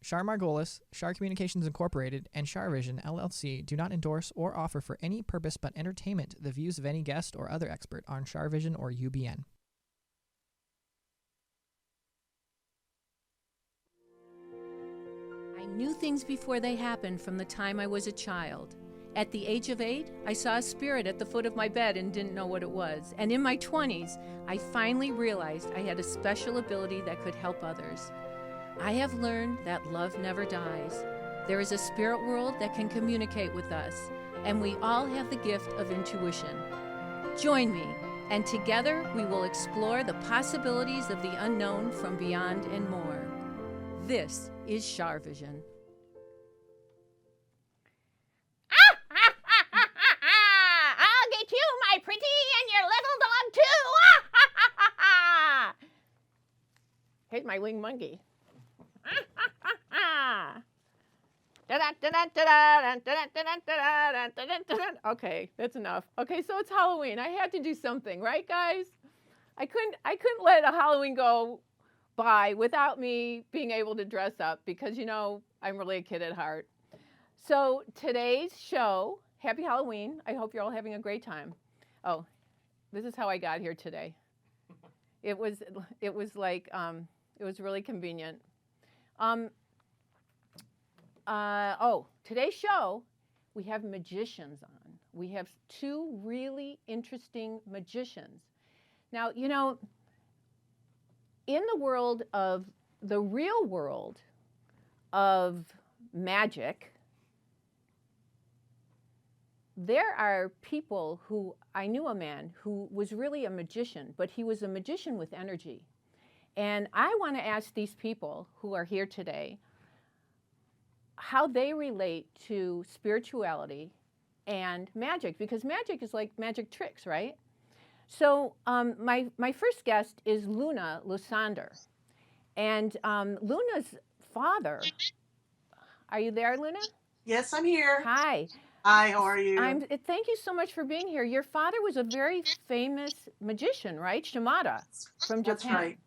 Char Margolis, Char Communications Incorporated, and CharVision LLC do not endorse or offer for any purpose but entertainment the views of any guest or other expert on CharVision or UBN. I knew things before they happened from the time I was a child. At the age of 8, I saw a spirit at the foot of my bed and didn't know what it was. And in my 20s, I finally realized I had a special ability that could help others. I have learned that love never dies. There is a spirit world that can communicate with us, and we all have the gift of intuition. Join me, and together we will explore the possibilities of the unknown from beyond and more. This is CharVision. I'll get you, my pretty, and your little dog, too. Here's my winged monkey. Okay, that's enough. Okay, so it's Halloween. I had to do something, right, guys? I couldn't let a Halloween go by without me being able to dress up because, you know, I'm really a kid at heart. So today's show, happy Halloween. I hope you're all having a great time. Oh, this is how I got here today. It was really convenient. Today's show, we have magicians on. We have two really interesting magicians. Now, you know, in the real world of magic, there are people who, I knew a man who was really a magician, but he was a magician with energy. And I want to ask these people who are here today how they relate to spirituality and magic, because magic is like magic tricks, right? So my first guest is Luna Losander. And Luna's father, are you there, Luna? Yes, I'm here. Hi. Hi, how are you? Thank you so much for being here. Your father was a very famous magician, right? Shimada from Japan. That's right.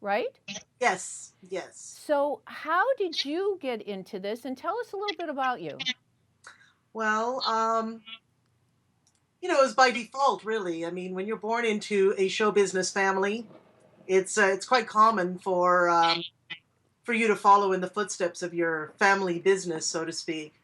Right? Yes, yes. So how did you get into this? And tell us a little bit about you. Well, you know, it was by default, really. I mean, when you're born into a show business family, it's quite common for you to follow in the footsteps of your family business, so to speak.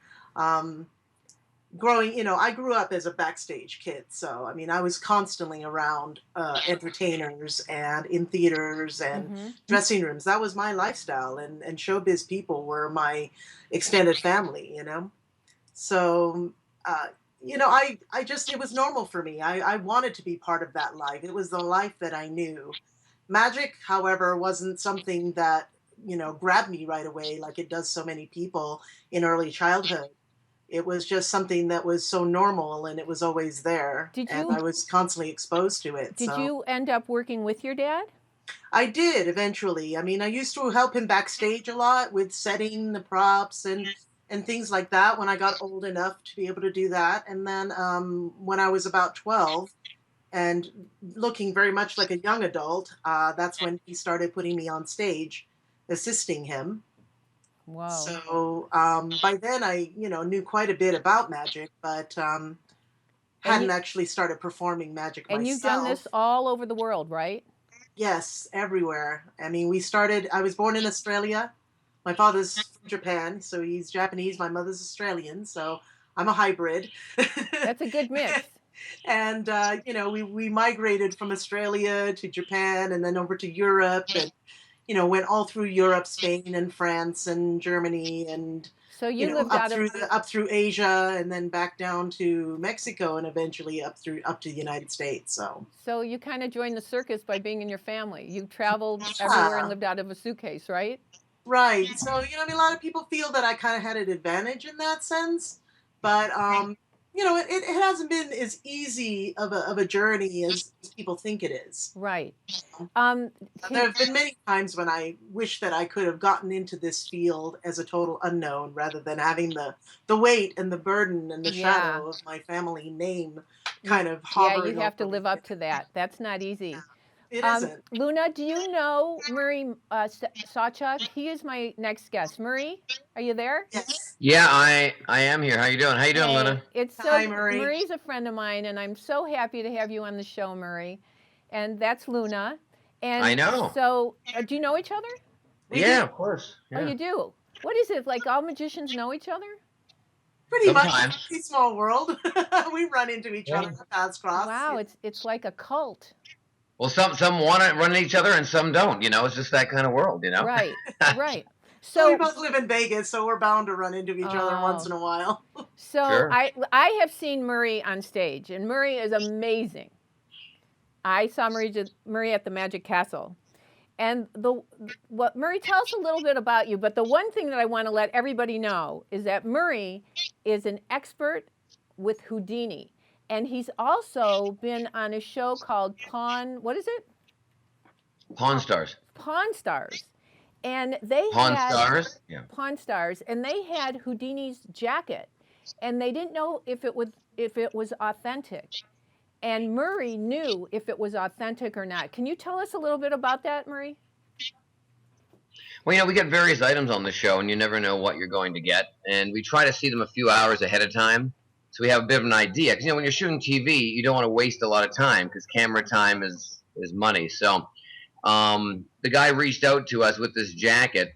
I grew up as a backstage kid, so I mean, I was constantly around entertainers and in theaters and dressing rooms. That was my lifestyle, and showbiz people were my extended family, you know. So, it was normal for me. I wanted to be part of that life. It was the life that I knew. Magic, however, wasn't something that, you know, grabbed me right away like it does so many people in early childhood. It was just something that was so normal, and it was always there. And I was constantly exposed to it. Did you end up working with your dad? I did eventually. I mean, I used to help him backstage a lot with setting the props and things like that when I got old enough to be able to do that. And then when I was about 12 and looking very much like a young adult, that's when he started putting me on stage, assisting him. Wow. So by then I, knew quite a bit about magic, but hadn't actually started performing magic myself. And you've done this all over the world, right? Yes, everywhere. I mean, I was born in Australia. My father's from Japan, so he's Japanese. My mother's Australian, so I'm a hybrid. That's a good mix. And, we migrated from Australia to Japan and then over to Europe and, went all through Europe, Spain and France and Germany and so you lived up through Asia and then back down to Mexico and eventually up to the United States. So you kind of joined the circus by being in your family. You traveled everywhere and lived out of a suitcase, right? Right. So, a lot of people feel that I kind of had an advantage in that sense, but it hasn't been as easy of a journey as people think it is. Right. There have been many times when I wish that I could have gotten into this field as a total unknown rather than having the weight and the burden and the shadow of my family name kind of hovering. Yeah, you have to live up to that. That's not easy. It isn't. Luna, do you know Murray Sawchuck? He is my next guest. Murray, are you there? Yes. Yeah, I am here. How you doing? How you doing, Luna? It's so Hi, Murray. Murray's a friend of mine, and I'm so happy to have you on the show, Murray. And that's Luna. And I know. So, do you know each other? Yeah, of course. Yeah. Oh, you do. What is it like? All magicians know each other? Pretty much. Sometimes. Pretty small world. We run into each other. Paths cross. Wow, it's like a cult. Well, some want to run at each other and some don't. You know, it's just that kind of world. You know. Right. Right. So we So, both live in Vegas, so we're bound to run into each other once in a while. so Sure. I have seen Murray on stage, and Murray is amazing. I saw Murray at the Magic Castle. And what Murray, tell us a little bit about you, but the one thing that I want to let everybody know is that Murray is an expert with Houdini. And he's also been on a show called what is it? Pawn Stars. Pawn Stars. And they Pawn had Stars. Yeah. Pawn Stars, and they had Houdini's jacket, and they didn't know if it was authentic. And Murray knew if it was authentic or not. Can you tell us a little bit about that, Murray? Well, you know, we get various items on the show, and you never know what you're going to get. And we try to see them a few hours ahead of time, so we have a bit of an idea. Because, you know, when you're shooting TV, you don't want to waste a lot of time, because camera time is money. So the guy reached out to us with this jacket,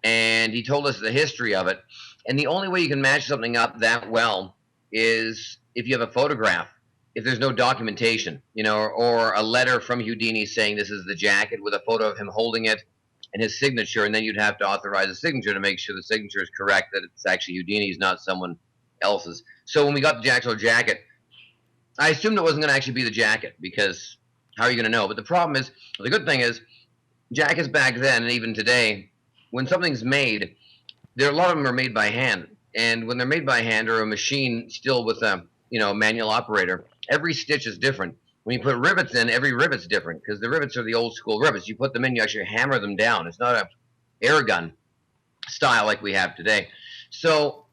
and he told us the history of it. And the only way you can match something up that well is if you have a photograph. If there's no documentation, you know, or a letter from Houdini saying this is the jacket with a photo of him holding it and his signature, and then you'd have to authorize a signature to make sure the signature is correct, that it's actually Houdini's, not someone else's. So when we got the actual jacket, I assumed it wasn't going to actually be the jacket, because how are you going to know? But the problem is, the good thing is, jackets back then and even today, when something's made, a lot of them are made by hand. And when they're made by hand or a machine still with a manual operator, every stitch is different. When you put rivets in, every rivet's different, because the rivets are the old school rivets. You put them in, you actually hammer them down. It's not a air gun style like we have today. So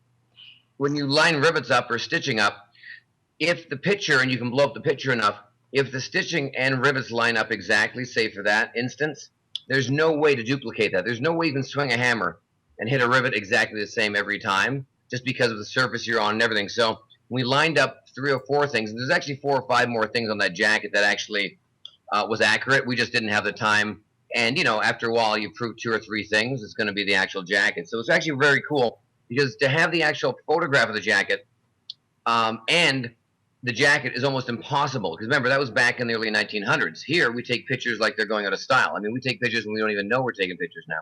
when you line rivets up or stitching up, if the picture, and you can blow up the picture enough, if the stitching and rivets line up exactly, say for that instance, there's no way to duplicate that. There's no way you can swing a hammer and hit a rivet exactly the same every time, just because of the surface you're on and everything. So we lined up 3 or 4 things, and there's actually 4 or 5 more things on that jacket that actually was accurate. We just didn't have the time. And, you know, after a while, you prove 2 or 3 things, it's going to be the actual jacket. So it's actually very cool, because to have the actual photograph of the jacket and the jacket is almost impossible. Because remember, that was back in the early 1900s. Here, we take pictures like they're going out of style. I mean, we take pictures when we don't even know we're taking pictures now.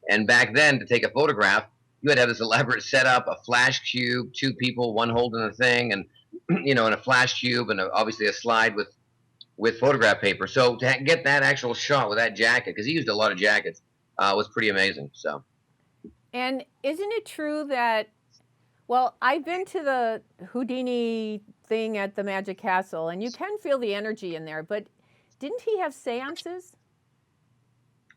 And back then, to take a photograph, you had to have this elaborate setup, a flash cube, 2 people, one holding a thing, and, you know, and a flash cube, and obviously a slide with photograph paper. So to get that actual shot with that jacket, because he used a lot of jackets, was pretty amazing. So. And isn't it true that, well, I've been to the Houdini thing at the Magic Castle, and you can feel the energy in there, but didn't he have seances?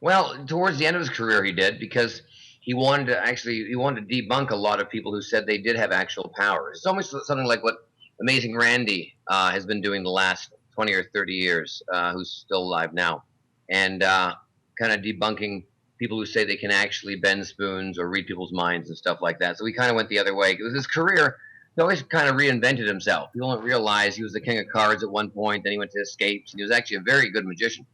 Well, towards the end of his career, he did, because he wanted to debunk a lot of people who said they did have actual powers. It's almost something like what Amazing Randy has been doing the last 20 or 30 years, who's still alive now, and kind of debunking people who say they can actually bend spoons or read people's minds and stuff like that. So he kind of went the other way. It was his career. He always kind of reinvented himself. People don't realize he was the king of cards at one point, then he went to escapes, and he was actually a very good magician.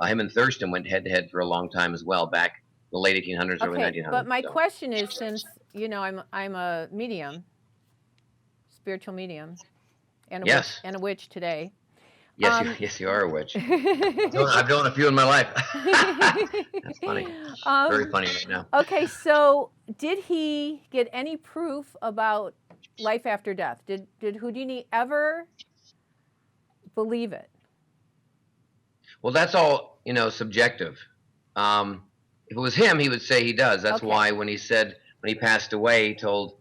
Him and Thurston went head-to-head for a long time as well, back in the late 1800s, early 1900s. But my question is, since, you know, I'm a medium, spiritual medium, and a witch today. Yes, yes, you are a witch. I've done a few in my life. That's funny. Very funny right now. Okay, so did he get any proof about life after death? Did Houdini ever believe it? Well, that's all, you know, subjective. If it was him, he would say he does. That's why when he passed away, he told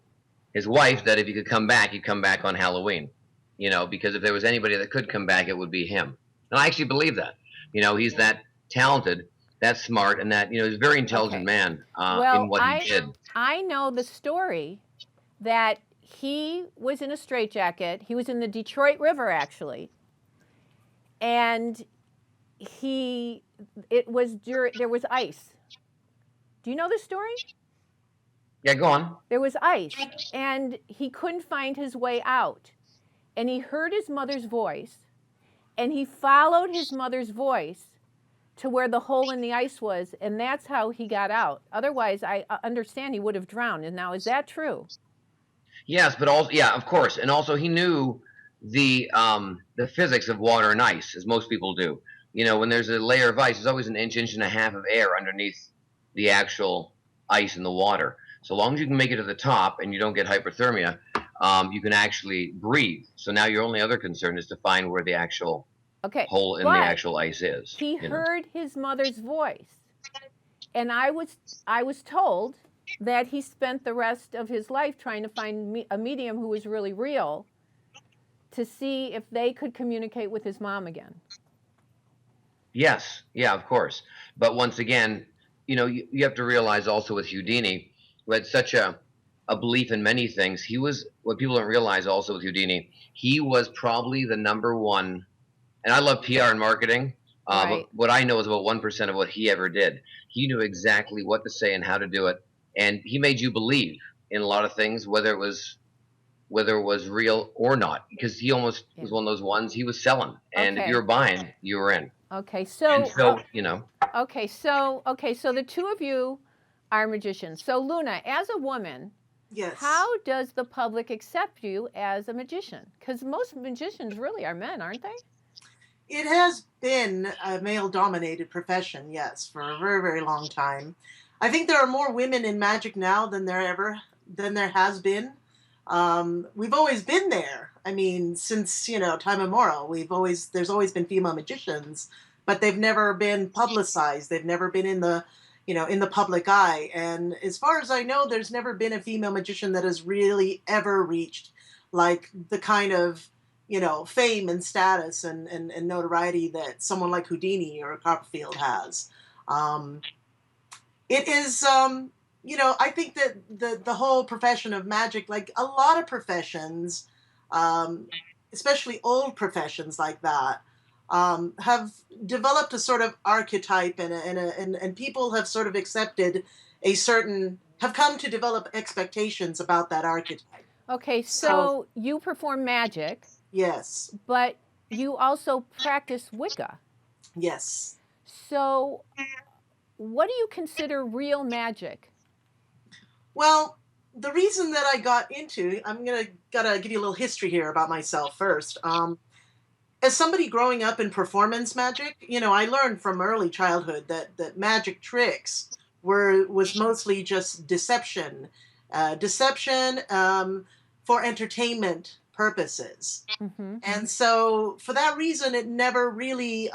his wife that if he could come back, he'd come back on Halloween. You know, because if there was anybody that could come back, it would be him. And I actually believe that. You know, he's that talented, that smart, and that, you know, he's a very intelligent man in what he did. I know the story that he was in a straitjacket. He was in the Detroit River, actually. And there was ice. Do you know the story? Yeah, go on. There was ice, and he couldn't find his way out. And he heard his mother's voice, and he followed his mother's voice to where the hole in the ice was, and that's how he got out. Otherwise, I understand he would have drowned. And now, is that true? Yes, but also, yeah, of course. And also he knew the physics of water and ice, as most people do. You know, when there's a layer of ice, there's always an inch, inch and a half of air underneath the actual ice in the water. So long as you can make it to the top and you don't get hypothermia, you can actually breathe. So now your only other concern is to find where the actual hole in the actual ice is. He heard his mother's voice, and I was told that he spent the rest of his life trying to find a medium who was really real to see if they could communicate with his mom again. Yes, yeah, of course. But once again, you know, you have to realize also with Houdini, who had such a belief in many things, what people don't realize also with Houdini, he was probably the number one, and I love PR and marketing, but what I know is about 1% of what he ever did. He knew exactly what to say and how to do it, and he made you believe in a lot of things, whether it was real or not, because he almost was one of those ones, he was selling, and if you were buying, you were in. Okay, so you know. Okay, so the two of you are magicians. So Luna, as a woman, yes, how does the public accept you as a magician? Because most magicians really are men, aren't they? It has been a male-dominated profession, yes, for a very, very long time. I think there are more women in magic now than there has been. We've always been there. I mean, since, time immemorial, there's always been female magicians, but they've never been publicized. They've never been in the public eye. And as far as I know, there's never been a female magician that has really ever reached like the kind of, fame and status and notoriety that someone like Houdini or Copperfield has. It is, I think that the whole profession of magic, like a lot of professions, especially old professions like that, have developed a sort of archetype and people have sort of accepted have come to develop expectations about that archetype. Okay, so you perform magic. Yes. But you also practice Wicca. Yes. So what do you consider real magic? Well, the reason that I got into, gotta give you a little history here about myself first. As somebody growing up in performance magic, I learned from early childhood that magic tricks was mostly just deception for entertainment purposes. Mm-hmm. And so for that reason, it never really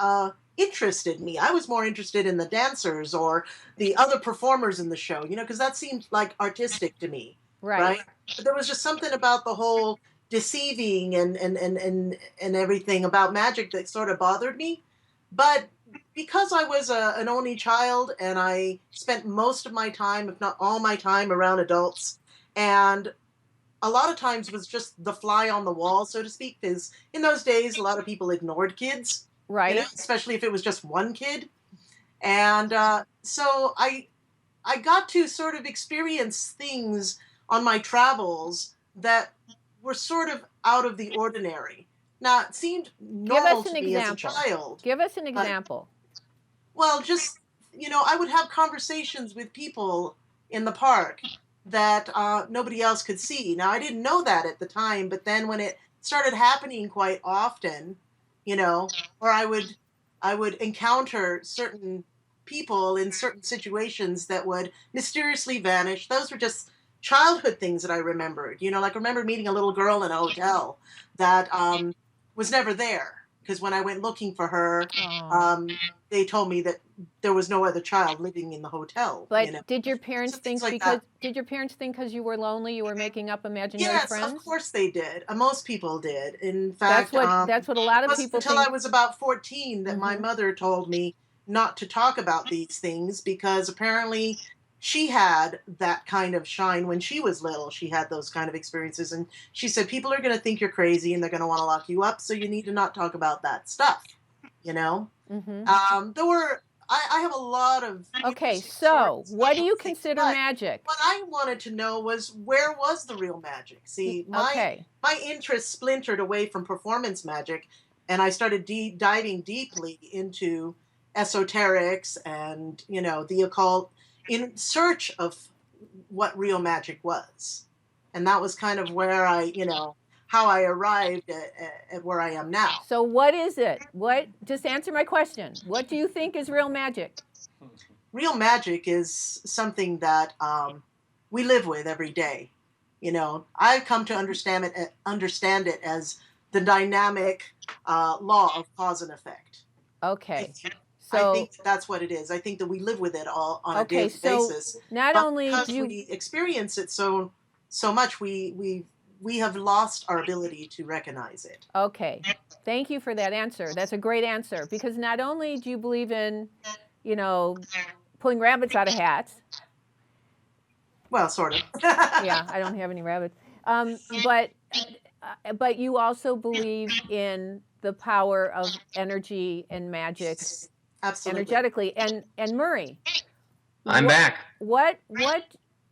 interested me. I was more interested in the dancers or the other performers in the show, because that seemed like artistic to me. Right? But there was just something about the whole deceiving and everything about magic that sort of bothered me. But because I was an only child and I spent most of my time, if not all my time, around adults, and a lot of times was just the fly on the wall, so to speak, because in those days, a lot of people ignored kids. Right. Especially if it was just one kid. And so I got to sort of experience things on my travels that were sort of out of the ordinary. Now, it seemed normal to me as a child. Give us an example. Well, just, I would have conversations with people in the park that nobody else could see. Now, I didn't know that at the time, but then when it started happening quite often, or I would encounter certain people in certain situations that would mysteriously vanish. Those were just childhood things that I remembered. Like I remember meeting a little girl in a hotel that was never there. Because when I went looking for her, they told me that there was no other child living in the hotel. But did your parents think because you were lonely, you were making up imaginary friends? Yes, of course they did. Most people did. In fact, that's what a lot of people until I was about 14 that my mother told me not to talk about these things because apparently she had that kind of shine when she was little. She had those kind of experiences. And she said, people are going to think you're crazy and they're going to want to lock you up. So you need to not talk about that stuff, you know. Mm-hmm. I have a lot of Okay, interesting so stories what do you about things, consider but magic? what I wanted to know was, where was the real magic? See, Okay. my interest splintered away from performance magic, and I started diving deeply into esoterics and, you know, the occult, in search of what real magic was. And that was kind of where I, you know, how I arrived at where I am now. So what is it? What? Just answer my question. What do you think is real magic? Real magic is something that we live with every day. You know, I've come to understand it as the dynamic law of cause and effect. Okay. I So think that's what it is. I think that we live with it all on a okay, daily so basis. not But only because do you we experience it so much, we have lost our ability to recognize it. okay. Thank you for that answer. That's a great answer because not only do you believe in, you know, pulling rabbits out of hats. Well, sort of. Yeah, I don't have any rabbits. But you also believe in the power of energy and magic Absolutely. energetically. And Murray, I'm back. what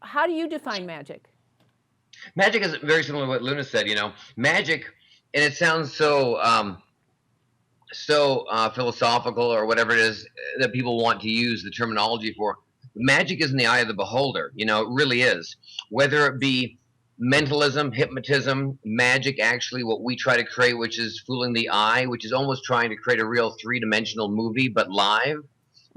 how do you define magic? Magic is very similar to what Luna said. You know, magic, and it sounds so philosophical or whatever it is that people want to use the terminology for. Magic is in the eye of the beholder. You know, it really is. Whether it be mentalism, hypnotism, magic, actually what we try to create, which is fooling the eye, which is almost trying to create a real three-dimensional movie, but live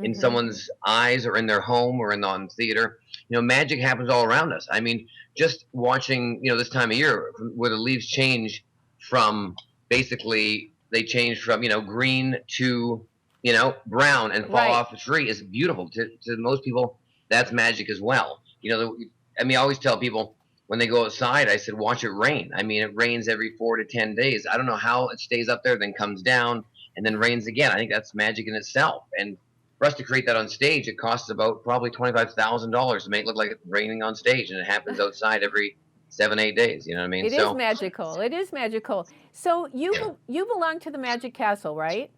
in someone's eyes or in their home or on theater. You know, magic happens all around us. I mean, just watching, you know, this time of year where the leaves change from basically they change from, you know, green to, you know, brown and fall off the tree is beautiful. To most people, that's magic as well. You know, I mean, I always tell people when they go outside, I said, watch it rain. I mean, it rains every 4 to 10 days. I don't know how it stays up there, then comes down, and then rains again. I think that's magic in itself. And for us to create that on stage, it costs about probably $25,000 to make it look like it's raining on stage, and it happens outside every 7, 8 days. You know what I mean? It is magical. It is magical. So you belong to the Magic Castle, right?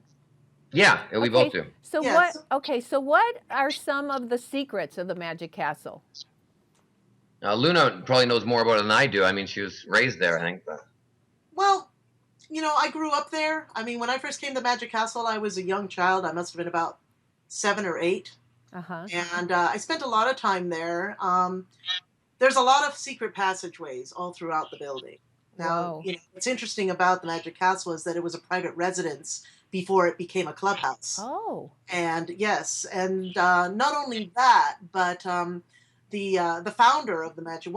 Yeah, we both do. So Yes. So what are some of the secrets of the Magic Castle? Luna probably knows more about it than I do. I mean, she was raised there, I think. But. Well, you know, I grew up there. I mean, when I first came to Magic Castle, I was a young child. I must have been about 7 or 8. And I spent a lot of time there. There's a lot of secret passageways all throughout the building. Now, you know, what's interesting about the Magic Castle is that it was a private residence before it became a clubhouse. Oh. And yes, and not only that, but the founder of the Magic,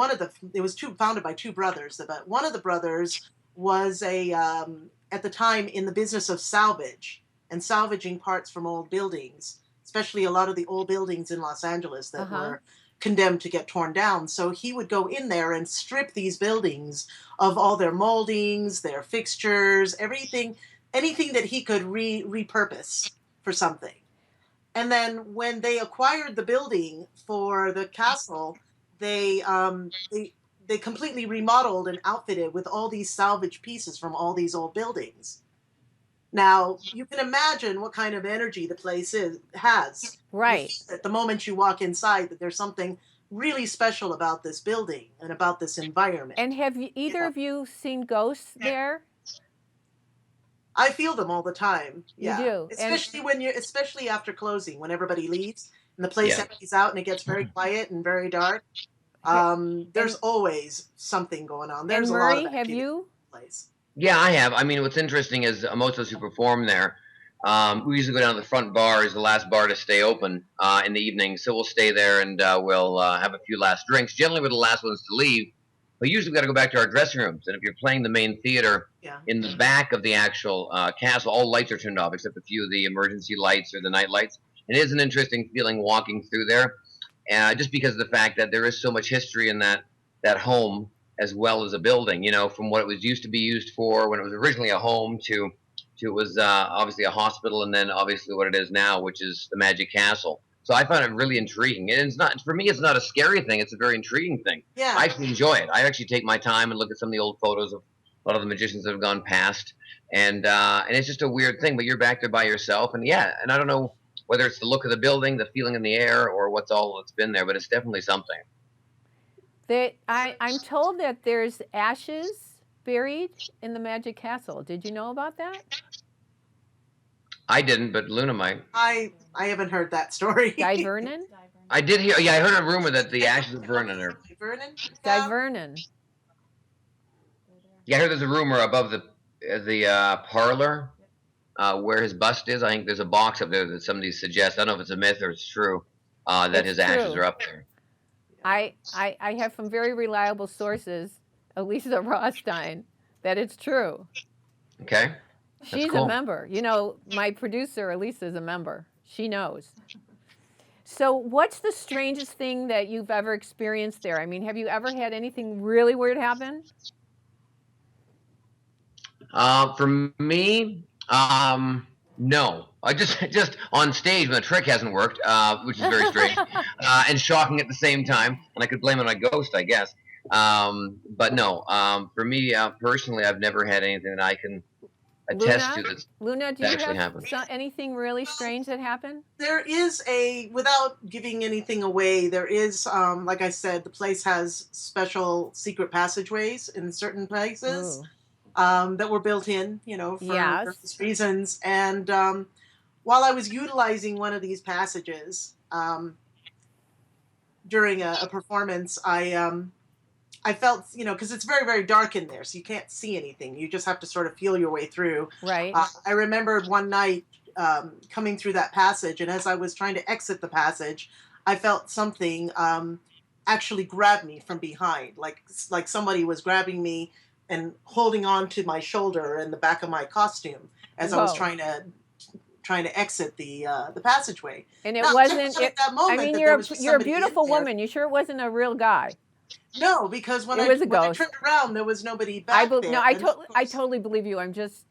it was founded by 2 brothers, but one of the brothers was at the time in the business of salvage and salvaging parts from old buildings, especially a lot of the old buildings in Los Angeles that were condemned to get torn down. So he would go in there and strip these buildings of all their moldings, their fixtures, anything that he could repurpose for something. And then when they acquired the building for the castle, they completely remodeled and outfitted with all these salvage pieces from all these old buildings. Now, you can imagine what kind of energy the place has. Right. At the moment you walk inside, that there's something really special about this building and about this environment. And have either of you seen ghosts there? I feel them all the time. Yeah. You do. Especially after closing, when everybody leaves and the place empties out and it gets very quiet and very dark. There's always something going on. There's and Murray, a lot of have you? In the place. Yeah, I have. I mean, what's interesting is most of us who perform there, we usually go down to the front bar as the last bar to stay open in the evening. So we'll stay there and we'll have a few last drinks. Generally, we're the last ones to leave. But usually we've got to go back to our dressing rooms. And if you're playing the main theater in the back of the actual castle, all lights are turned off except a few of the emergency lights or the night lights. And it is an interesting feeling walking through there, just because of the fact that there is so much history in that home as well as a building, you know, from what it was used to be used for when it was originally a home to it was obviously a hospital, and then obviously what it is now, which is the Magic Castle. So I found it really intriguing. And it's not, for me, it's not a scary thing. It's a very intriguing thing. Yeah. I actually enjoy it. I actually take my time and look at some of the old photos of a lot of the magicians that have gone past, and it's just a weird thing. But you're back there by yourself, and yeah, and I don't know whether it's the look of the building, the feeling in the air, or what's all that's been there, but it's definitely something. I'm told that there's ashes buried in the Magic Castle. Did you know about that? I didn't, but Luna might. I haven't heard that story. Guy Vernon? I did hear. Yeah, I heard a rumor that the ashes of Vernon are. Vernon? Guy Vernon. Yeah, I heard there's a rumor above the parlor where his bust is. I think there's a box up there that somebody suggests. I don't know if it's a myth or it's true that It's his ashes true. are up there. I have from very reliable sources, Elisa Rothstein, that it's true. Okay. She's cool. a member. You know, my producer, Elisa, is a member. She knows. So what's the strangest thing that you've ever experienced there? I mean, have you ever had anything really weird happen? For me, no. I just on stage when the trick hasn't worked, which is very strange, and shocking at the same time. And I could blame it on a ghost, I guess. But no, for me personally, I've never had anything that I can attest to that's Luna, do you actually have happened. anything really strange that happened? There is without giving anything away, there is, like I said, the place has special secret passageways in certain places that were built in, for various reasons. And while I was utilizing one of these passages during a performance, I felt, because it's very, very dark in there, so you can't see anything. You just have to sort of feel your way through. Right. I remembered one night coming through that passage, and as I was trying to exit the passage, I felt something actually grab me from behind, like somebody was grabbing me and holding on to my shoulder and the back of my costume as I was trying to exit the passageway. And it wasn't. At that moment, I mean, you're a beautiful woman. You sure it wasn't a real guy? No, because when I turned around, there was nobody back there. No, I totally believe you. I'm just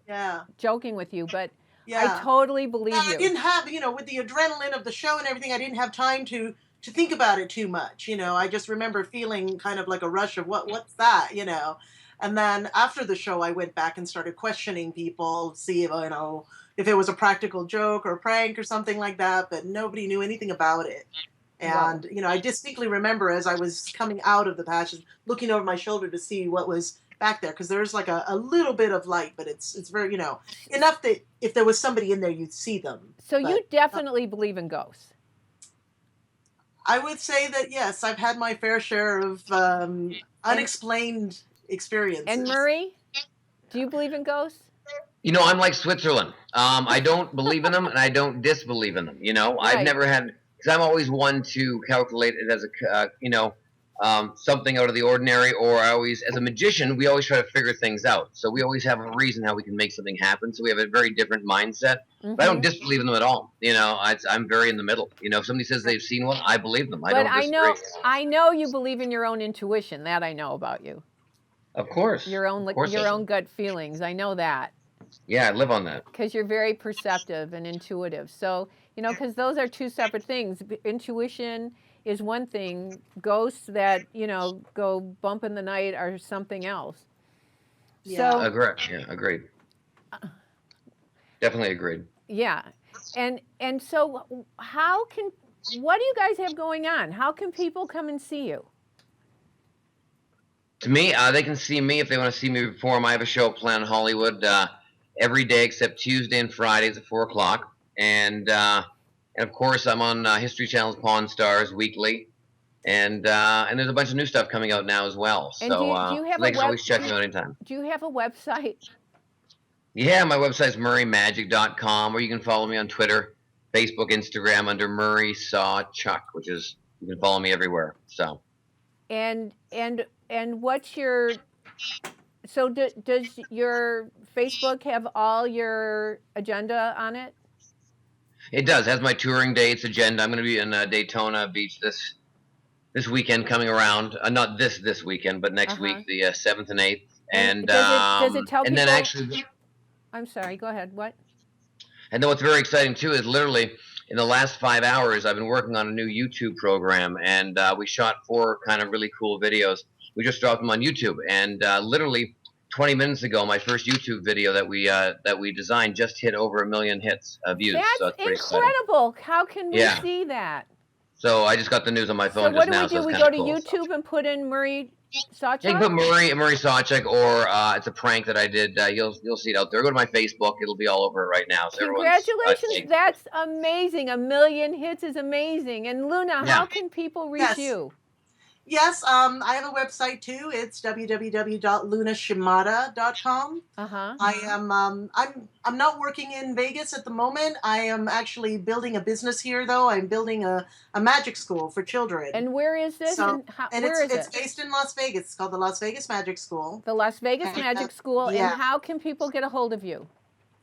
joking with you, but I totally believe you. I didn't have, with the adrenaline of the show and everything, I didn't have time to think about it too much. I just remember feeling kind of like a rush of what's that, And then after the show, I went back and started questioning people, see if it was a practical joke or a prank or something like that, but nobody knew anything about it. And, I distinctly remember as I was coming out of the passage, looking over my shoulder to see what was back there, because there's like a little bit of light, but it's very, enough that if there was somebody in there, you'd see them. So you definitely believe in ghosts? I would say that, yes, I've had my fair share of unexplained experiences. And Murray, do you believe in ghosts? I'm like Switzerland. I don't believe in them, and I don't disbelieve in them. I've never had... Because I'm always one to calculate it as something out of the ordinary, or as a magician, we always try to figure things out. So we always have a reason how we can make something happen. So we have a very different mindset. Mm-hmm. But I don't disbelieve in them at all. I'm very in the middle. If somebody says they've seen one, I believe them. I don't disagree. I know you believe in your own intuition. That I know about you. Of course. Your own gut feelings. I know that. Yeah, I live on that. Because you're very perceptive and intuitive. So, because those are two separate things. Intuition is one thing. Ghosts that, go bump in the night are something else. Yeah. So, agreed. Definitely agreed. Yeah. And so what do you guys have going on? How can people come and see you? To me, they can see me if they want to see me perform. I have a show planned in Hollywood every day except Tuesday and Fridays at 4 o'clock. And of course, I'm on History Channel's Pawn Stars weekly. And there's a bunch of new stuff coming out now as well. And so do you have they can always check me out anytime. Do you have a website? Yeah, my website's murraymagic.com, or you can follow me on Twitter, Facebook, Instagram under Murray Sawchuck, which is, you can follow me everywhere. So. And what's your... So does your Facebook have all your agenda on it? It does. It has my touring dates, agenda. I'm going to be in Daytona Beach this weekend coming around. Not this weekend, but next week, the 7th and 8th. And does it tell people? And then actually... I'm sorry. Go ahead. What? And then what's very exciting, too, is literally in the last 5 hours, I've been working on a new YouTube program. And we shot 4 kind of really cool videos. We just dropped them on YouTube. And literally... 20 minutes ago, my first YouTube video that we designed just hit over 1 million views. That's so it's pretty incredible. How can we Yeah. see that? So I just got the news on my So phone what just do now. we do? So We it's go kinda to cool. YouTube and put in Murray Sawchuck? You can put Murray Sawchuck, or it's a prank that I did. You'll see it out there. Go to my Facebook; it'll be all over it right now. So Congratulations! That's amazing. 1 million hits is amazing. And Luna, Yeah. how can people reach Yes. you? Yes, I have a website too. It's www.lunashimada.com. I am I'm not working in Vegas at the moment. I am actually building a business here though. I'm building a magic school for children. And where is this? So, and where is it's it? based in Las Vegas. It's called the Las Vegas Magic School. The Las Vegas And, Magic School. yeah. And how can people get a hold of you?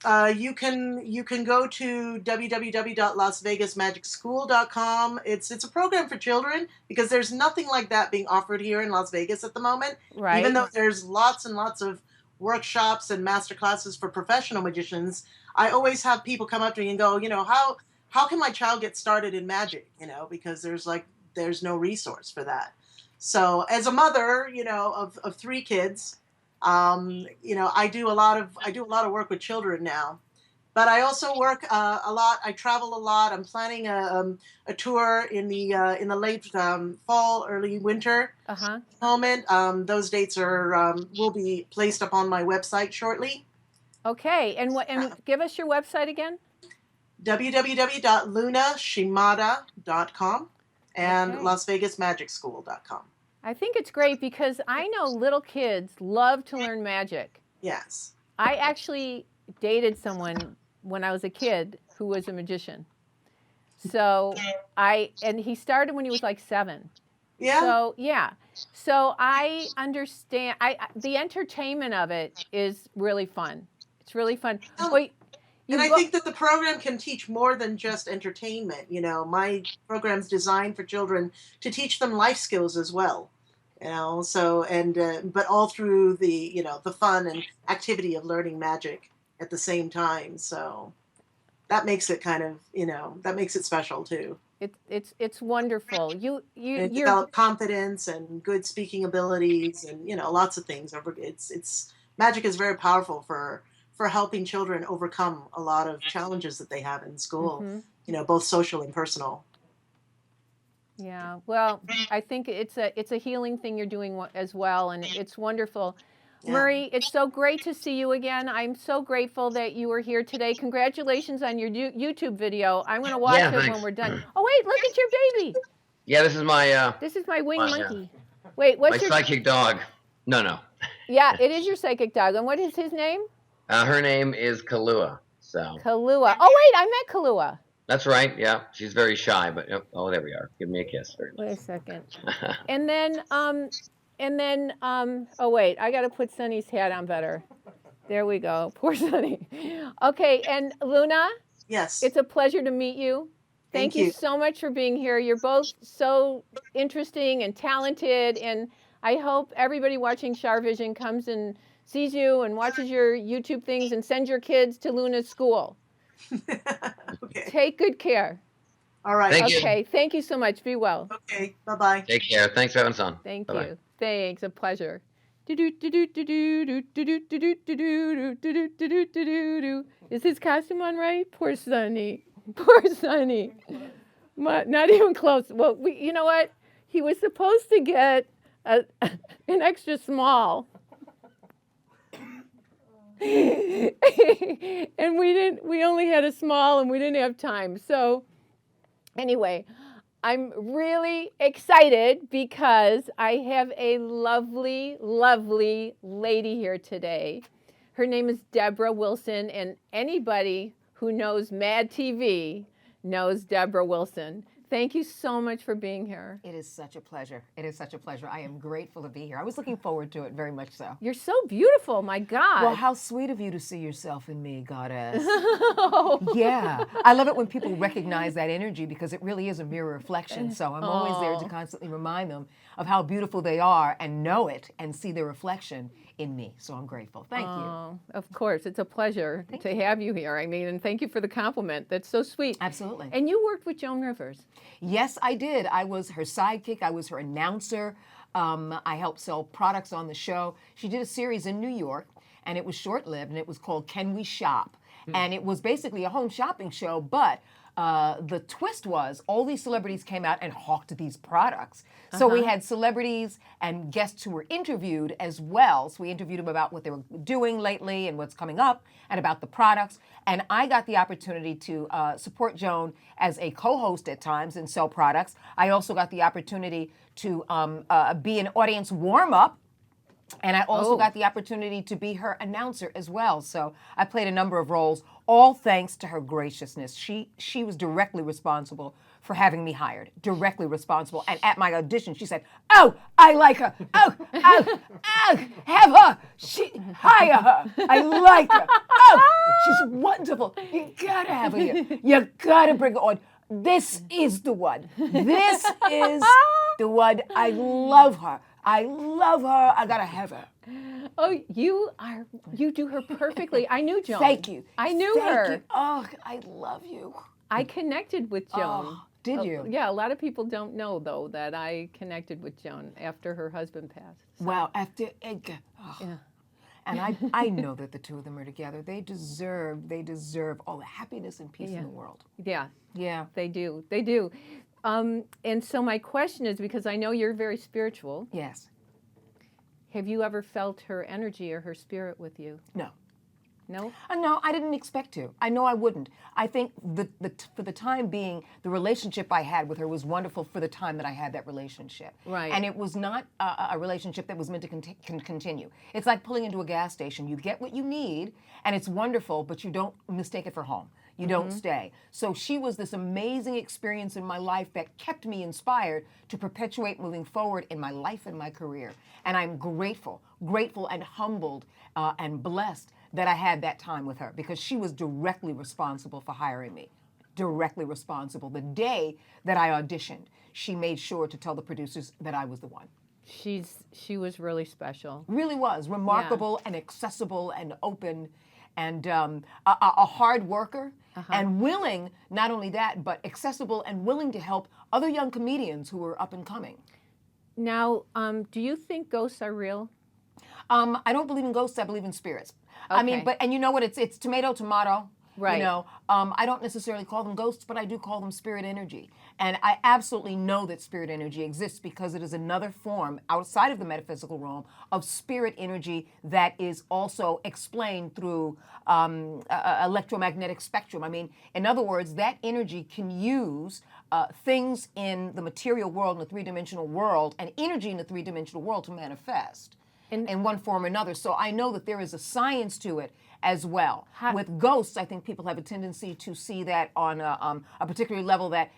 You can go to www.lasvegasmagicschool.com. It's a program for children because there's nothing like that being offered here in Las Vegas at the moment. Right. Even though there's lots and lots of workshops and master classes for professional magicians, I always have people come up to me and go, how can my child get started in magic? Because there's no resource for that. So as a mother, of 3 kids, I do a lot of work with children now, but I also work a lot. I travel a lot. I'm planning a tour in the late fall, early winter moment. Those dates will be placed up on my website shortly. Okay, and give us your website again. www.lunashimada.com and Okay. lasvegasmagicschool.com. I think it's great because I know little kids love to learn magic. Yes. I actually dated someone when I was a kid who was a magician. So and he started when he was like 7. Yeah. So yeah. So I understand. The entertainment of it is really fun. It's really fun. Wait. And I think that the program can teach more than just entertainment. My program's designed for children to teach them life skills as well. But all through the fun and activity of learning magic at the same time. So that makes it that makes it special too. It's wonderful. You develop confidence and good speaking abilities and lots of things. It's magic is very powerful for helping children overcome a lot of challenges that they have in school, both social and personal. Yeah, well, I think it's a healing thing you're doing as well, and it's wonderful. Yeah. Murray, it's so great to see you again. I'm so grateful that you were here today. Congratulations on your YouTube video. I'm going to watch it when we're done. Oh, wait, look at your baby. Yeah, this is my... this is my winged monkey. Wait, what's your... My psychic dog. No. Yeah, it is your psychic dog. And what is his name? Her name is Kahlua. Kahlua. Oh, wait, I met Kahlua. That's right. Yeah, she's very shy, but oh, there we are. Give me a kiss. Wait a second. and then, oh wait, I got to put Sonny's hat on better. There we go. Poor Sonny. Okay, and Luna. Yes. It's a pleasure to meet you. Thank you so much for being here. You're both so interesting and talented, and I hope everybody watching CharVision comes and sees you and watches your YouTube things and sends your kids to Luna's school. Okay. Take good care. All right. Okay. Thank you so much. Be well. Okay. Bye-bye. Take care. Thanks for having us on. Thank Bye-bye. you. Thanks. A pleasure. Is his costume on right? Poor Sonny. Poor Sonny. Not even close. Well, you know what? He was supposed to get an extra small. And we only had a small and we didn't have time. So anyway, I'm really excited because I have a lovely, lovely lady here today. Her name is Debra Wilson, and anybody who knows Mad TV knows Debra Wilson. Thank you so much for being here. It is such a pleasure. It is such a pleasure. I am grateful to be here. I was looking forward to it very much so. You're so beautiful, my God. Well, how sweet of you to see yourself in me, goddess. Yeah. I love it when people recognize that energy because it really is a mirror reflection. So I'm always there to constantly remind them of how beautiful they are and know it and see their reflection in me. So I'm grateful. Thank you. Of course. It's a pleasure to have you here. I mean, and thank you for the compliment. That's so sweet. Absolutely. And you worked with Joan Rivers. Yes, I did. I was her sidekick. I was her announcer. I helped sell products on the show. She did a series in New York, and it was short-lived, and it was called Can We Shop? And it was basically a home shopping show, but the twist was all these celebrities came out and hawked these products. So we had celebrities and guests who were interviewed as well. So we interviewed them about what they were doing lately and what's coming up and about the products. And I got the opportunity to support Joan as a co-host at times and sell products. I also got the opportunity to be an audience warm-up. And I also got the opportunity to be her announcer as well. So I played a number of roles, all thanks to her graciousness. She was directly responsible for having me hired, directly responsible. And at my audition, she said, "Oh, I like her. Oh, have her. Hire her. I like her. Oh, she's wonderful. You gotta have her here. You gotta bring her on. This is the one. This is the one. I love her. I love her. I gotta have her." Oh, you do her perfectly. I knew Joan. Thank you. I knew Thank her. you. Oh, I love you. I connected with Joan. Oh, did you? Yeah, a lot of people don't know, though, that I connected with Joan after her husband passed. So, Wow, after Edgar. Oh. yeah. And I know that the two of them are together. They deserve all the happiness and peace in the world. Yeah, Yeah. they do. They do. And so my question is, because I know you're very spiritual, Yes. have you ever felt her energy or her spirit with you? No. No? No, I didn't expect to. I know I wouldn't. I think for the time being, the relationship I had with her was wonderful for the time that I had that relationship. Right. And it was not a relationship that was meant to continue. It's like pulling into a gas station. You get what you need, and it's wonderful, but you don't mistake it for home. You don't stay. So she was this amazing experience in my life that kept me inspired to perpetuate moving forward in my life and my career. And I'm grateful and humbled and blessed that I had that time with her, because she was directly responsible for hiring me. Directly responsible. The day that I auditioned, she made sure to tell the producers that I was the one. She was really special. Really was. Remarkable and accessible and open and a hard worker and willing, not only that, but accessible and willing to help other young comedians who were up and coming. Now, do you think ghosts are real? I don't believe in ghosts. I believe in spirits. I mean, and you know what? It's tomato, tomato. Right. You know, I don't necessarily call them ghosts, but I do call them spirit energy. And I absolutely know that spirit energy exists because it is another form outside of the metaphysical realm of spirit energy that is also explained through electromagnetic spectrum. I mean, in other words, that energy can use things in the material world, in the three-dimensional world, and energy in the three-dimensional world to manifest in one form or another. So I know that there is a science to it as well. With ghosts, I think people have a tendency to see that on a particular level that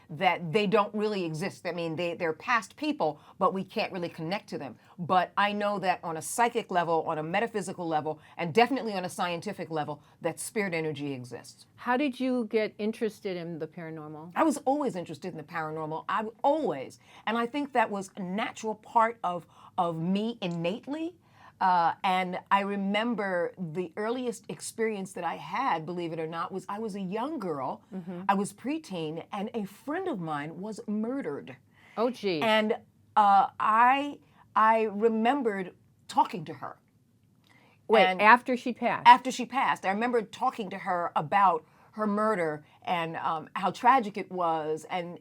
they don't really exist. I mean, they're past people, but we can't really connect to them. But I know that on a psychic level, on a metaphysical level, and definitely on a scientific level, that spirit energy exists. How did you get interested in the paranormal? I was always interested in the paranormal. Always. And I think that was a natural part of me innately. And I remember the earliest experience that I had, believe it or not, was I was a young girl. I was preteen, and a friend of mine was murdered. Oh, gee. And I remembered talking to her. Wait, And after she passed? after she passed, I remember talking to her about her murder and how tragic it was, and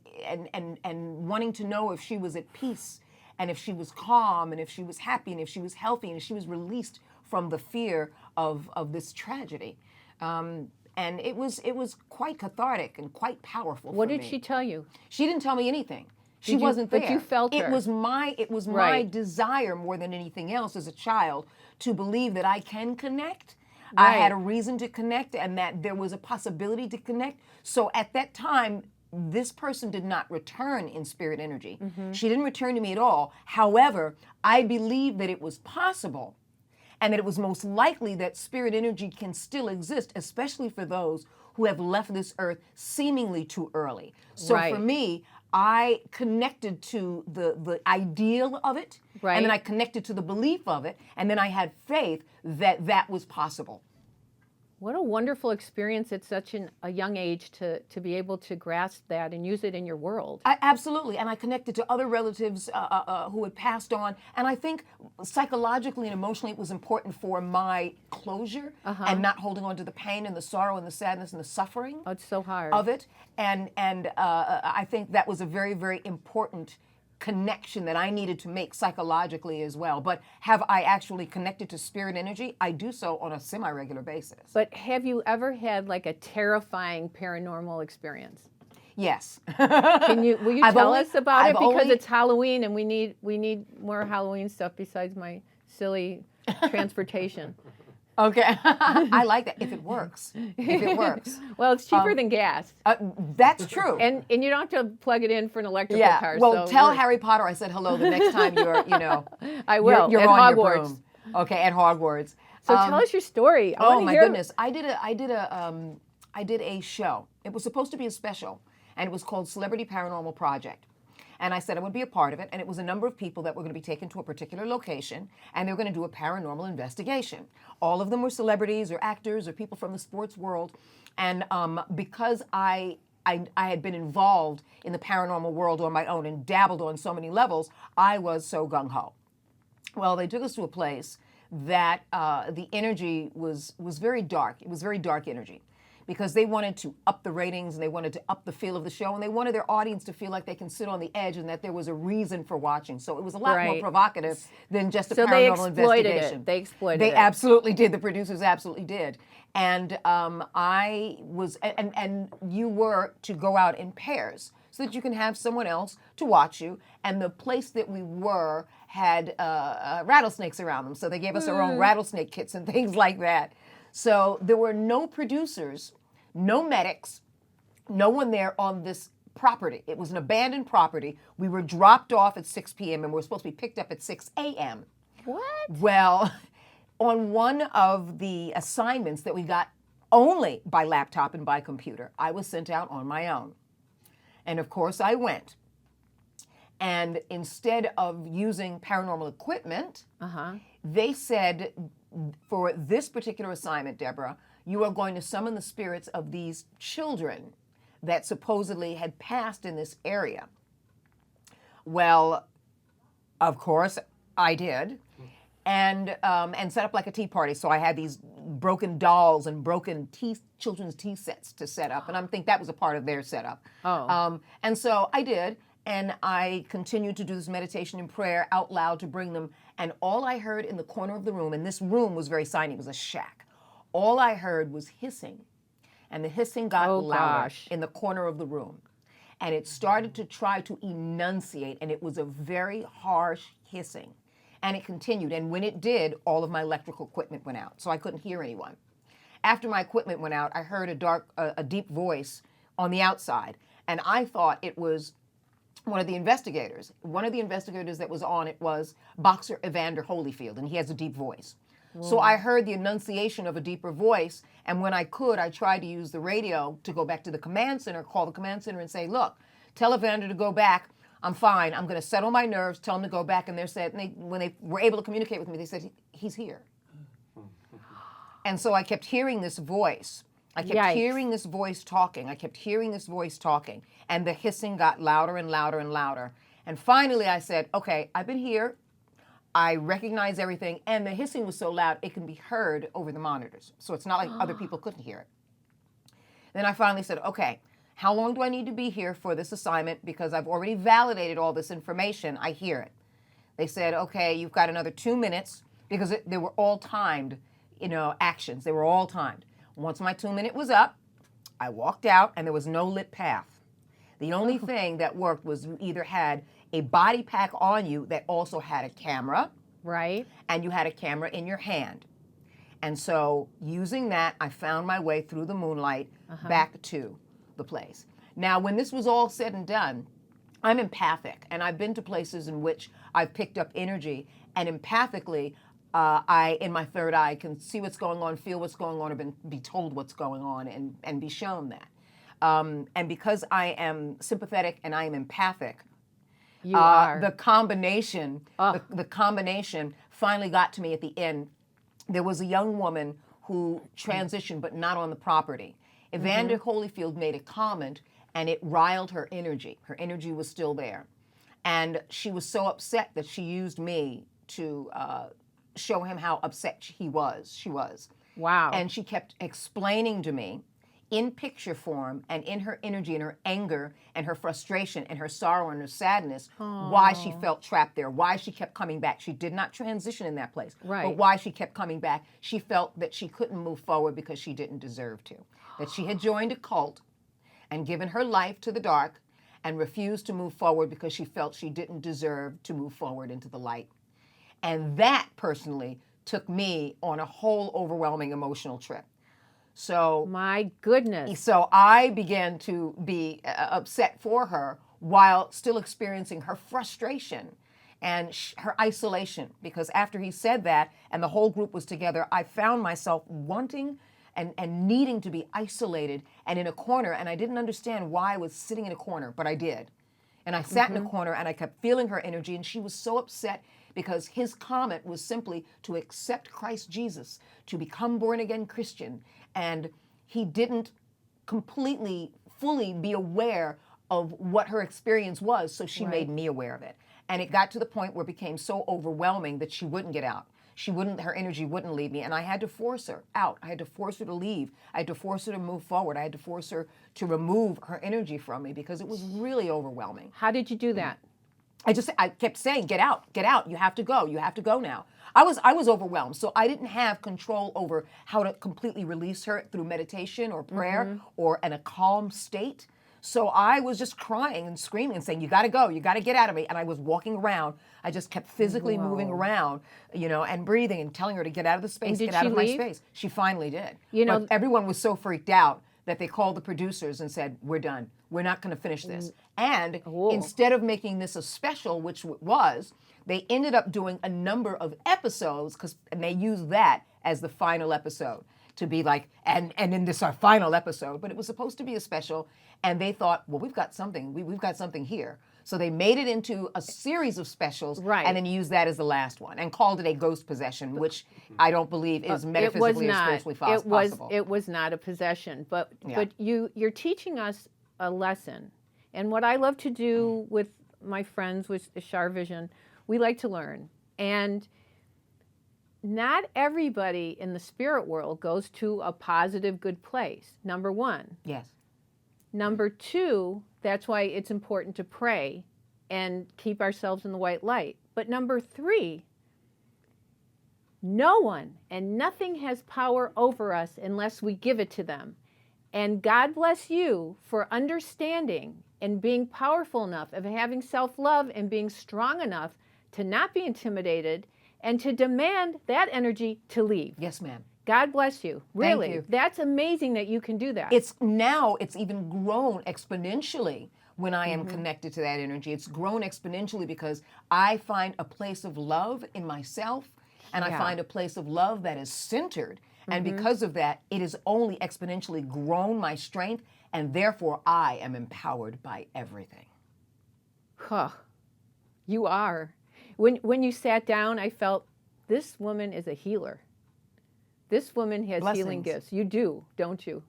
wanting to know if she was at peace, and if she was calm, and if she was happy, and if she was healthy, and if she was released from the fear of this tragedy. And it was quite cathartic and quite powerful. What for did me. she tell you? She didn't tell me anything. She Did you- wasn't there. but you felt her. It was my Right. desire more than anything else as a child to believe that I can connect. I had a reason to connect, and that there was a possibility to connect. So at that time, this person did not return in spirit energy. She didn't return to me at all. However, I believed that it was possible, and that it was most likely that spirit energy can still exist, especially for those who have left this earth seemingly too early. So Right. for me, I connected to the ideal of it, and then I connected to the belief of it, and then I had faith that that was possible. What a wonderful experience at such a young age to be able to grasp that and use it in your world. Absolutely. And I connected to other relatives who had passed on. And I think psychologically and emotionally it was important for my closure and not holding on to the pain and the sorrow and the sadness and the suffering Oh, it's so hard. of it. And I think that was a very, very important connection that I needed to make psychologically as well. But have I actually connected to spirit energy? I do so on a semi-regular basis. But have you ever had like a terrifying paranormal experience? Yes. Will you tell us about I've it? Because only- it's Halloween and we need more Halloween stuff besides my silly transportation. Okay. I like that if it works. If it works. Well, it's cheaper than gas. That's true. And you don't have to plug it in for an electrical yeah. car. Well, so tell we're- Harry Potter I said hello the next time you're, I will. you're at on Hogwarts. your broom. Okay, at Hogwarts. So tell us your story. I Oh wanna my hear- goodness! I did a show. It was supposed to be a special, and it was called Celebrity Paranormal Project. And I said I would be a part of it, and it was a number of people that were going to be taken to a particular location, and they were going to do a paranormal investigation. All of them were celebrities or actors or people from the sports world, and because I had been involved in the paranormal world on my own and dabbled on so many levels, I was so gung-ho. Well, they took us to a place that the energy was very dark. It was very dark energy because they wanted to up the ratings and they wanted to up the feel of the show and they wanted their audience to feel like they can sit on the edge and that there was a reason for watching. So it was a lot more Right. provocative than just a So they paranormal exploited investigation. it. They exploited They it. absolutely did. The producers absolutely did. And I was, and you were to go out in pairs so that you can have someone else to watch you. And the place that we were had rattlesnakes around them. So they gave us our own rattlesnake kits and things like that. So there were no producers, no medics, no one there on this property. It was an abandoned property. We were dropped off at 6 p.m. and we were supposed to be picked up at 6 a.m. What? Well, on one of the assignments that we got only by laptop and by computer, I was sent out on my own. And of course I went. And instead of using paranormal equipment, they said, for this particular assignment, Deborah, you are going to summon the spirits of these children that supposedly had passed in this area. Well, of course, I did. And set up like a tea party. So I had these broken dolls and broken children's tea sets to set up. And I think that was a part of their setup. Oh. And so I did. And I continued to do this meditation and prayer out loud to bring them. And all I heard in the corner of the room, and this room was very tiny, it was a shack. All I heard was hissing. And the hissing got louder gosh. in the corner of the room. And it started to try to enunciate. And it was a very harsh hissing. And it continued. And when it did, all of my electrical equipment went out. So I couldn't hear anyone. After my equipment went out, I heard a deep voice on the outside. And I thought it was one of the investigators. One of the investigators that was on it was boxer Evander Holyfield, and he has a deep voice. So I heard the enunciation of a deeper voice, and when I could, I tried to use the radio to go back to the command center, call the command center and say, look, tell Evander to go back. I'm fine. I'm going to settle my nerves, tell him to go back. And when they were able to communicate with me, they said, he's here. And so I kept hearing this voice. I kept Yikes. hearing this voice talking. I kept hearing this voice talking. And the hissing got louder and louder and louder. And finally I said, okay, I've been here. I recognize everything. And the hissing was so loud, it can be heard over the monitors. So it's not like other people couldn't hear it. Then I finally said, okay, how long do I need to be here for this assignment? Because I've already validated all this information. I hear it. They said, okay, you've got another 2 minutes, because they were all timed, actions. They were all timed. Once my 2 minute was up, I walked out and there was no lit path. The only thing that worked was you either had a body pack on you that also had a camera, Right. and you had a camera in your hand. And so using that, I found my way through the moonlight back to the place. Now, when this was all said and done, I'm empathic, and I've been to places in which I've picked up energy, and empathically, I, in my third eye, can see what's going on, feel what's going on, or be told what's going on, and be shown that. And because I am sympathetic and I am empathic, You are. the combination finally got to me at the end. There was a young woman who transitioned, but not on the property. Evander Holyfield made a comment, and it riled her energy. Her energy was still there. And she was so upset that she used me to show him how upset she was. Wow. And she kept explaining to me in picture form and in her energy and her anger and her frustration and her sorrow and her sadness why she felt trapped there, why she kept coming back. She did not transition in that place, but why she kept coming back. She felt that she couldn't move forward because she didn't deserve to, that she had joined a cult and given her life to the dark and refused to move forward because she felt she didn't deserve to move forward into the light. And that personally took me on a whole overwhelming emotional trip. So my goodness. So I began to be upset for her while still experiencing her frustration and her isolation, because after he said that and the whole group was together, I found myself wanting and needing to be isolated and in a corner, and I didn't understand why I was sitting in a corner, but I did. And I sat in a corner and I kept feeling her energy, and she was so upset because his comment was simply to accept Christ Jesus, to become born again Christian. And he didn't completely, fully be aware of what her experience was, so she made me aware of it. And it got to the point where it became so overwhelming that she wouldn't get out. Her energy wouldn't leave me, and I had to force her out. I had to force her to leave. I had to force her to move forward. I had to force her to remove her energy from me because it was really overwhelming. How did you do that? I kept saying, get out, you have to go now. I was overwhelmed, so I didn't have control over how to completely release her through meditation or prayer or in a calm state. So I was just crying and screaming and saying, you got to go, you got to get out of me. And I was walking around. I just kept physically moving around, and breathing and telling her to get out of the space, get out of my space. She finally did. But everyone was so freaked out that they called the producers and said, we're done. We're not going to finish this. And instead of making this a special, which it was, they ended up doing a number of episodes, and they used that as the final episode to be like, and in this our final episode, but it was supposed to be a special, and they thought, well, we've got something here. So they made it into a series of specials, and then used that as the last one, and called it a ghost possession, which I don't believe is metaphysically or spiritually possible. It was not a possession, but you're teaching us a lesson. And what I love to do with my friends with CharVision, we like to learn. And not everybody in the spirit world goes to a positive, good place, number one. Yes. Number two, that's why it's important to pray and keep ourselves in the white light. But number three, no one and nothing has power over us unless we give it to them. And God bless you for understanding and being powerful enough, of having self-love and being strong enough to not be intimidated and to demand that energy to leave. Yes, ma'am. God bless you. Really. Thank you. That's amazing that you can do that. It's even grown exponentially when I am connected to that energy. It's grown exponentially because I find a place of love in myself, and I find a place of love that is centered. And because of that, it has only exponentially grown my strength, and therefore I am empowered by everything. Huh. You are. When you sat down, I felt this woman is a healer. This woman has healing gifts. You do, don't you?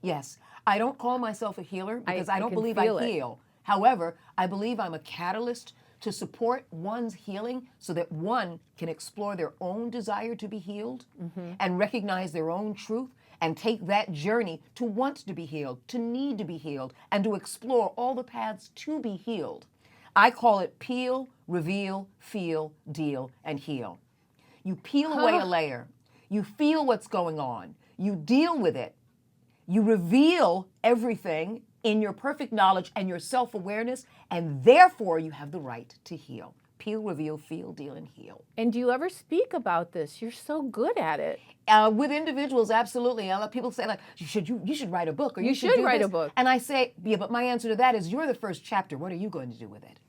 Yes. I don't call myself a healer because I don't believe I heal. However, I believe I'm a catalyst to support one's healing so that one can explore their own desire to be healed and recognize their own truth and take that journey to want to be healed, to need to be healed, and to explore all the paths to be healed. I call it peel, reveal, feel, deal, and heal. You peel away a layer. You feel what's going on. You deal with it. You reveal everything in your perfect knowledge and your self-awareness, and therefore you have the right to heal. Peel, reveal, feel, deal, and heal. And do you ever speak about this? You're so good at it. With individuals, absolutely. I let people say, like, you should write a book, or you should write a book. And I say, yeah, but my answer to that is, you're the first chapter. What are you going to do with it?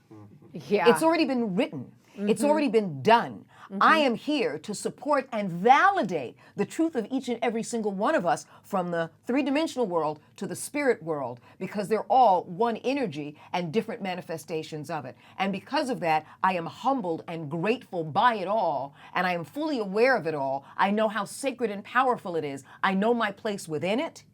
Yeah. It's already been written. It's already been done. I am here to support and validate the truth of each and every single one of us from the three-dimensional world to the spirit world, because they're all one energy and different manifestations of it. And because of that, I am humbled and grateful by it all, and I am fully aware of it all. I know how sacred and powerful it is. I know my place within it.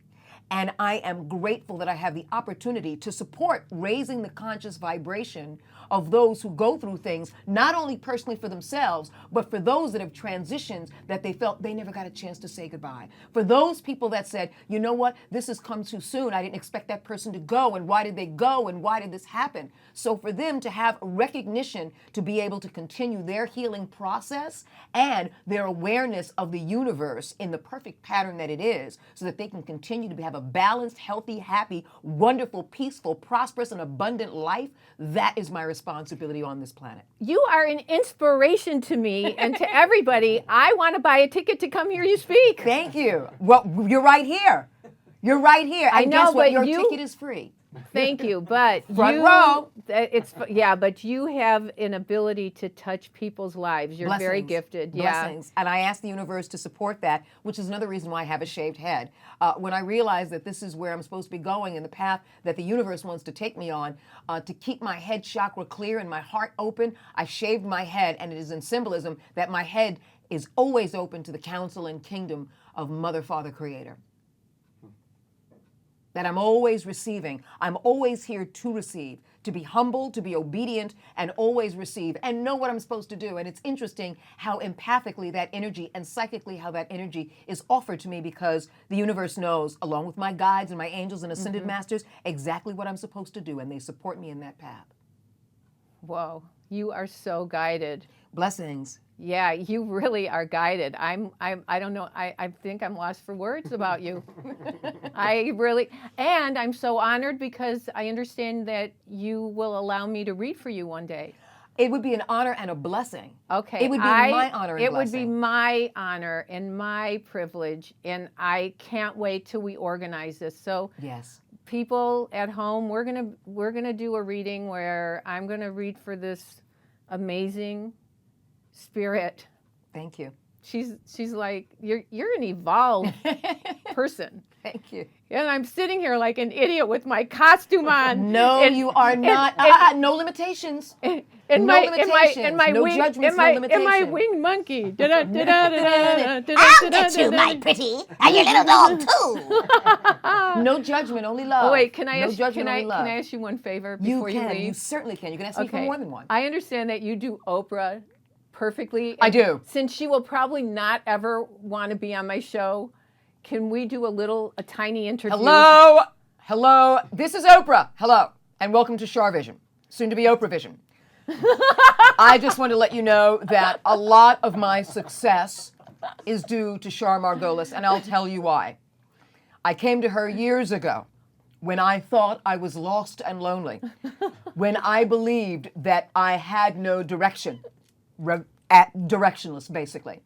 And I am grateful that I have the opportunity to support raising the conscious vibration of those who go through things, not only personally for themselves, but for those that have transitions that they felt they never got a chance to say goodbye. For those people that said, you know what, this has come too soon. I didn't expect that person to go. And why did they go? And why did this happen? So for them to have recognition to be able to continue their healing process and their awareness of the universe in the perfect pattern that it is, so that they can continue to have a balanced, healthy, happy, wonderful, peaceful, prosperous, and abundant life, that is my responsibility on this planet. You are an inspiration to me and to everybody. I want to buy a ticket to come hear you speak. Thank you. Well, you're right here. You're right here. I And know, guess what? but Your ticket is free. Thank you, but Front row. But you have an ability to touch people's lives. You're very Blessings. gifted. Blessings. And I ask the universe to support that, which is another reason why I have a shaved head. When I realized that this is where I'm supposed to be going in the path that the universe wants to take me on, to keep my head chakra clear and my heart open, I shaved my head, and it is in symbolism that my head is always open to the counsel and kingdom of Mother, Father, Creator. That I'm always receiving. I'm always here to receive, to be humble, to be obedient, and always receive, and know what I'm supposed to do. And it's interesting how empathically that energy and psychically how that energy is offered to me, because the universe knows, along with my guides and my angels and ascended masters, exactly what I'm supposed to do, and they support me in that path. Whoa, you are so guided. Blessings. Yeah, you really are guided. I don't know. I think I'm lost for words about you. And I'm so honored because I understand that you will allow me to read for you one day. It would be an honor and a blessing. Okay. It would be my honor and It blessing. would be my honor and my privilege, and I can't wait till we organize this. So Yes. people at home, we're gonna do a reading where I'm gonna read for this amazing spirit. Thank you. She's like, you're an evolved person. Thank you. And I'm sitting here like an idiot with my costume on. No, and, you are not. No limitations. And No my limitations. No wing, judgments, and my, no and my limitation. winged monkey. I'll get you, my pretty, and your little dog too. No judgment, only love. Oh wait, can I no ask? judgment, only love. Can I ask you one favor You before you can. leave? You certainly can. You can ask me for more than one. I understand that you do Oprah perfectly. I do. Since she will probably not ever want to be on my show, can we do a tiny interview? Hello. Hello. This is Oprah. Hello. And welcome to CharVision, soon to be Oprah Vision. I just want to let you know that a lot of my success is due to Char Margolis, and I'll tell you why. I came to her years ago when I thought I was lost and lonely, when I believed that I had no direction, directionless, basically.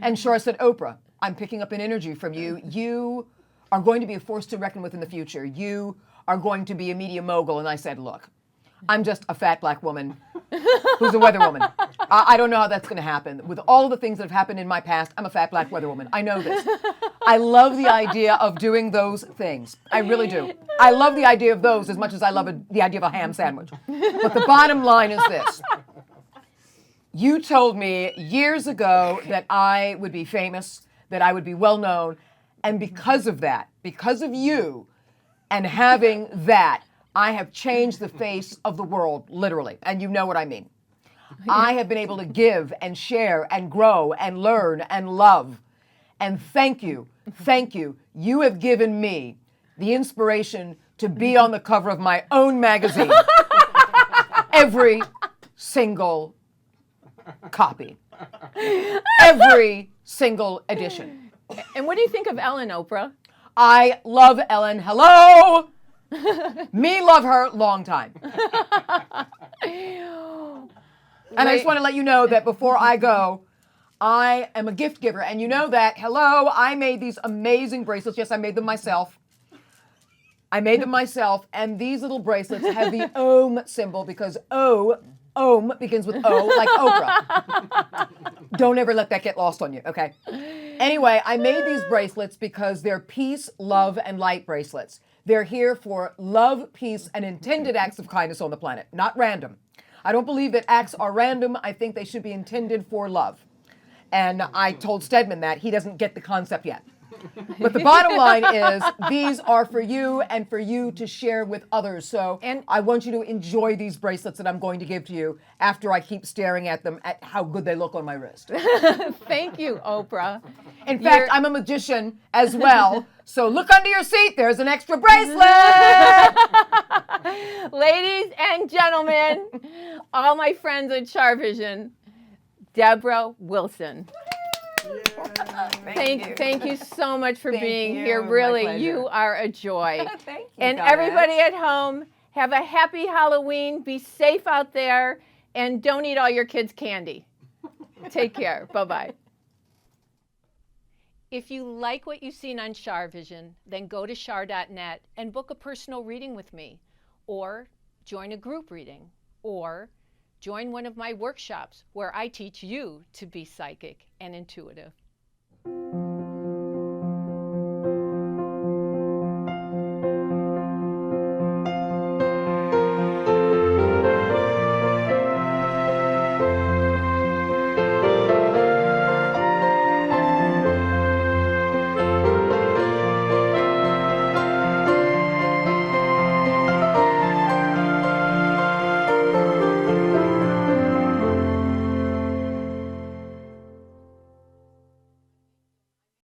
And Char said, Oprah, I'm picking up an energy from you. You are going to be a force to reckon with in the future. You are going to be a media mogul. And I said, look, I'm just a fat black woman who's a weather woman. I don't know how that's going to happen. With all of the things that have happened in my past, I'm a fat black weather woman. I know this. I love the idea of doing those things. I really do. I love the idea of those as much as I love the idea of a ham sandwich. But the bottom line is this. You told me years ago that I would be famous, that I would be well known, and because of that, because of you and having that, I have changed the face of the world, literally, and you know what I mean. I have been able to give and share and grow and learn and love. And thank you, thank you. You have given me the inspiration to be on the cover of my own magazine. Every single copy. Every single edition. And what do you think of Ellen, Oprah? I love Ellen. Hello! Me love her long time. And I just want to let you know that before I go, I am a gift giver. And you know that. Hello, I made these amazing bracelets. Yes, I made them myself. And these little bracelets have the Om symbol because Om begins with O, like Oprah. Don't ever let that get lost on you, okay? Anyway, I made these bracelets because they're peace, love, and light bracelets. They're here for love, peace, and intended acts of kindness on the planet, not random. I don't believe that acts are random. I think they should be intended for love. And I told Stedman that. He doesn't get the concept yet. But the bottom line is these are for you and for you to share with others. So I want you to enjoy these bracelets that I'm going to give to you after I keep staring at them at how good they look on my wrist. Thank you, Oprah. In fact, I'm a magician as well. So look under your seat. There's an extra bracelet. Ladies and gentlemen, all my friends at CharVision, Debra Wilson. Thank you so much for being here. Really, you are a joy. Thank you. And everybody at home, have a happy Halloween. Be safe out there, and don't eat all your kids' candy. Take care. Bye-bye. If you like what you've seen on CharVision, then go to char.net and book a personal reading with me, or join a group reading, or join one of my workshops where I teach you to be psychic and intuitive.